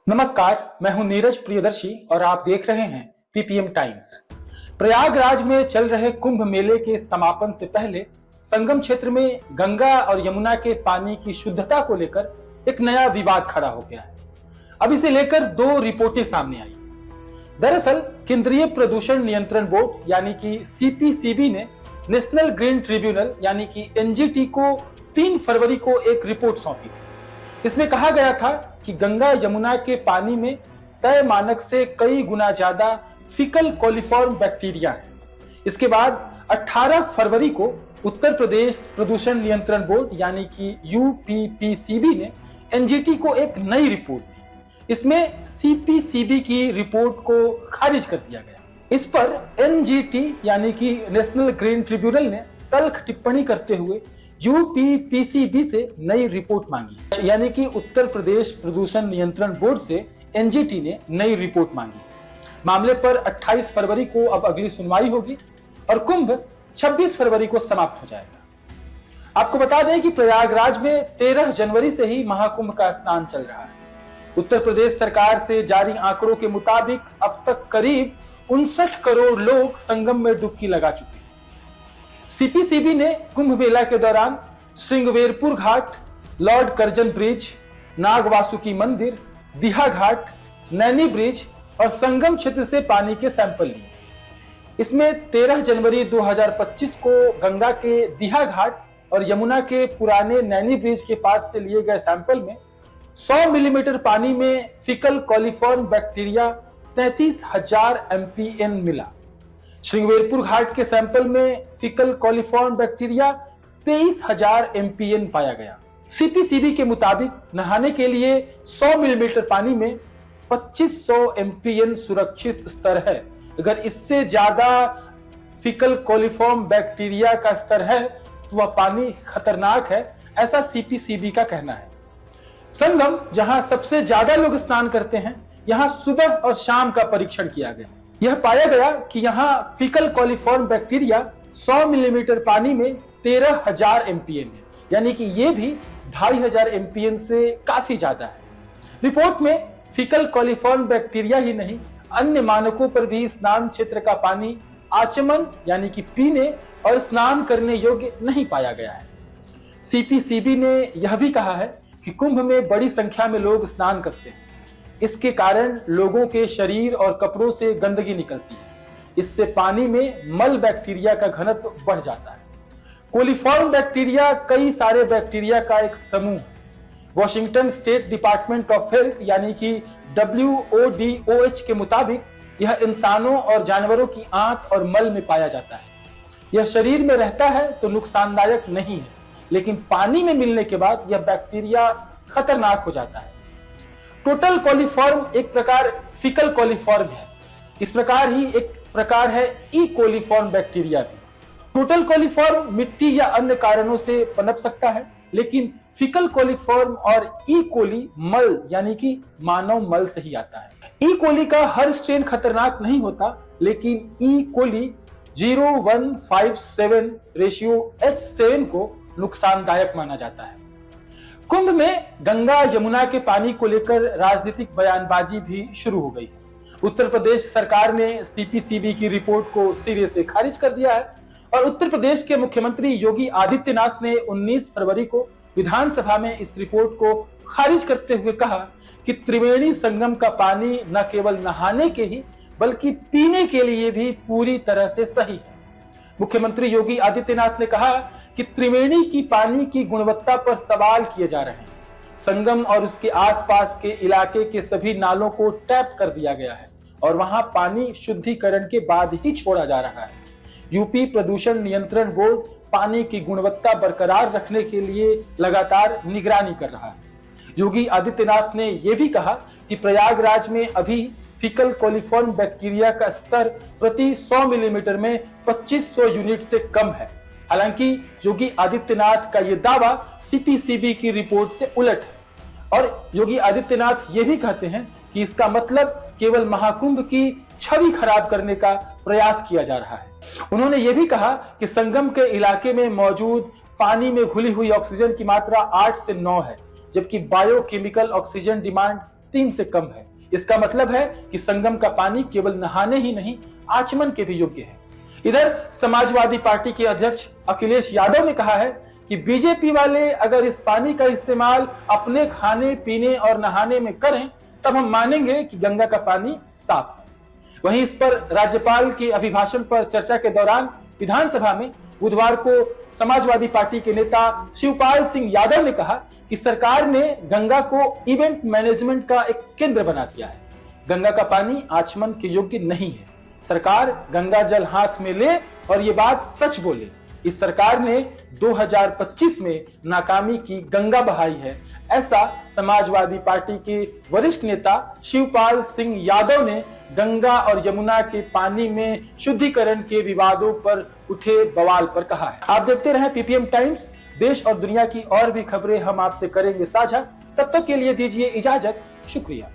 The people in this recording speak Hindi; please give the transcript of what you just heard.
नमस्कार, मैं हूं नीरज प्रियदर्शी और आप देख रहे हैं पीपीएम टाइम्स। प्रयागराज में चल रहे कुंभ मेले के समापन से पहले संगम क्षेत्र में गंगा और यमुना के पानी की शुद्धता को लेकर एक नया विवाद खड़ा हो गया है। अब इसे लेकर दो रिपोर्टें सामने आई। दरअसल केंद्रीय प्रदूषण नियंत्रण बोर्ड यानी कि सीपीसीबी ने नेशनल ग्रीन ट्रिब्यूनल यानी कि एनजीटी को 3 फरवरी को एक रिपोर्ट सौंपी। इसमें कहा गया था कि गंगा यमुना के पानी में तय मानक से कई गुना ज्यादा फीकल कोलिफॉर्म बैक्टीरिया है। इसके बाद 18 फरवरी को उत्तर प्रदेश प्रदूषण नियंत्रण बोर्ड यानी कि यूपीपीसीबी ने एनजीटी को एक नई रिपोर्ट दी। इसमें सीपीसीबी की रिपोर्ट को खारिज कर दिया गया। इस पर एनजीटी यानी कि नेशनल ग्रीन ट्रिब्यूनल ने तल्ख टिप्पणी करते हुए यूपीपीसीबी से नई रिपोर्ट मांगी, यानी कि उत्तर प्रदेश प्रदूषण नियंत्रण बोर्ड से एनजीटी ने नई रिपोर्ट मांगी। मामले पर 28 फरवरी को अब अगली सुनवाई होगी और कुंभ 26 फरवरी को समाप्त हो जाएगा। आपको बता दें कि प्रयागराज में 13 जनवरी से ही महाकुंभ का स्नान चल रहा है। उत्तर प्रदेश सरकार से जारी आंकड़ों के मुताबिक अब तक करीब 59 करोड़ लोग संगम में डुबकी लगा चुके हैं। सीपीसीबी ने कुंभ मेला के दौरान श्रृंगवेरपुर घाट, लॉर्ड कर्जन ब्रिज, नागवासुकी मंदिर, दीहा घाट, नैनी ब्रिज और संगम क्षेत्र से पानी के सैंपल लिए। इसमें 13 जनवरी 2025 को गंगा के दीहा घाट और यमुना के पुराने नैनी ब्रिज के पास से लिए गए सैंपल में 100 मिलीमीटर पानी में फीकल कोलिफॉर्म बैक्टीरिया 33,000 एमपीएन मिला। श्रृंगवेरपुर घाट के सैंपल में फीकल कोलिफॉर्म बैक्टीरिया 23,000 एमपीएन पाया गया। सीपीसीबी के मुताबिक नहाने के लिए 100 मिलीमीटर पानी में 2500 एमपीएन सुरक्षित स्तर है। अगर इससे ज्यादा फीकल कोलिफॉर्म बैक्टीरिया का स्तर है तो वह पानी खतरनाक है, ऐसा सीपीसीबी का कहना है। संगम, जहां सबसे ज्यादा लोग स्नान करते हैं, यहां सुबह और शाम का परीक्षण किया गया। यह पाया गया कि यहां फीकल कोलिफॉर्म बैक्टीरिया 100 मिलीमीटर पानी में 13,000 एमपीएन है, यानी कि यह भी 2,500 एमपीएन से काफी ज्यादा है। रिपोर्ट में फीकल कोलिफॉर्म बैक्टीरिया ही नहीं, अन्य मानकों पर भी स्नान क्षेत्र का पानी आचमन यानी कि पीने और स्नान करने योग्य नहीं पाया गया है। सीपीसीबी ने यह भी कहा है कि कुंभ में बड़ी संख्या में लोग स्नान करते हैं। इसके कारण लोगों के शरीर और कपड़ों से गंदगी निकलती है। इससे पानी में मल बैक्टीरिया का घनत्व बढ़ जाता है। कोलिफॉर्म बैक्टीरिया कई सारे बैक्टीरिया का एक समूह है। Washington state department of health यानी कि WODOH के मुताबिक यह इंसानों और जानवरों की आंत और मल में पाया जाता है। यह शरीर में रहता है तो नुकसानदायक नहीं है, लेकिन पानी में मिलने के बाद यह बैक्टीरिया खतरनाक हो जाता है। टोटल कोलिफॉर्म एक प्रकार फीकल कोलिफॉर्म है। इस प्रकार ही एक प्रकार है ई कोलिफॉर्म बैक्टीरिया भी। टोटल कोलिफॉर्म मिट्टी या अन्य कारणों से पनप सकता है, लेकिन फीकल कोलिफॉर्म और ई कोली मल यानी कि मानव मल से ही आता है। ई कोली का हर स्ट्रेन खतरनाक नहीं होता, लेकिन ई कोली 0.157 रेशियो H7 को नुकसानदायक माना जाता है। कुंभ में गंगा यमुना के पानी को लेकर राजनीतिक बयानबाजी भी शुरू हो गई है। उत्तर प्रदेश सरकार ने सीपीसीबी की रिपोर्ट को सिरे से खारिज कर दिया है और उत्तर प्रदेश के मुख्यमंत्री योगी आदित्यनाथ ने 19 फरवरी को विधानसभा में इस रिपोर्ट को खारिज करते हुए कहा कि त्रिवेणी संगम का पानी न केवल नहाने के ही बल्कि पीने के लिए भी पूरी तरह से सही है। मुख्यमंत्री योगी आदित्यनाथ ने कहा कि त्रिवेणी की पानी की गुणवत्ता पर सवाल किए जा रहे हैं। संगम और उसके आसपास के इलाके के सभी नालों को टैप कर दिया गया है और वहां पानी शुद्धिकरण के बाद ही छोड़ा जा रहा है। यूपी प्रदूषण नियंत्रण बोर्ड पानी की गुणवत्ता बरकरार रखने के लिए लगातार निगरानी कर रहा है। योगी आदित्यनाथ ने यह भी कहा कि प्रयागराज में अभी फीकल कोलिफॉर्म बैक्टीरिया का स्तर प्रति 100 मिलीमीटर में 2500 यूनिट से कम है। हालांकि योगी आदित्यनाथ का यह दावा सीपीसीबी की रिपोर्ट से उलट है और योगी आदित्यनाथ ये भी कहते हैं कि इसका मतलब केवल महाकुंभ की छवि खराब करने का प्रयास किया जा रहा है। उन्होंने ये भी कहा कि संगम के इलाके में मौजूद पानी में घुली हुई ऑक्सीजन की मात्रा 8 से 9 है, जबकि बायोकेमिकल ऑक्सीजन डिमांड 3 से कम है। इसका मतलब है कि संगम का पानी केवल नहाने ही नहीं, आचमन के भी योग्य है। इधर समाजवादी पार्टी के अध्यक्ष अखिलेश यादव ने कहा है कि बीजेपी वाले अगर इस पानी का इस्तेमाल अपने खाने पीने और नहाने में करें तब हम मानेंगे कि गंगा का पानी साफ है। वहीं इस पर राज्यपाल के अभिभाषण पर चर्चा के दौरान विधानसभा में बुधवार को समाजवादी पार्टी के नेता शिवपाल सिंह यादव ने कहा कि सरकार ने गंगा को इवेंट मैनेजमेंट का एक केंद्र बना दिया है। गंगा का पानी आचमन के योग्य नहीं है। सरकार गंगा जल हाथ में ले और ये बात सच बोले। इस सरकार ने 2025 में नाकामी की गंगा बहाई है, ऐसा समाजवादी पार्टी के वरिष्ठ नेता शिवपाल सिंह यादव ने गंगा और यमुना के पानी में शुद्धिकरण के विवादों पर उठे बवाल पर कहा है। आप देखते रहें पीपीएम टाइम्स। देश और दुनिया की और भी खबरें हम आपसे करेंगे साझा। तब तक के लिए दीजिए इजाजत। शुक्रिया।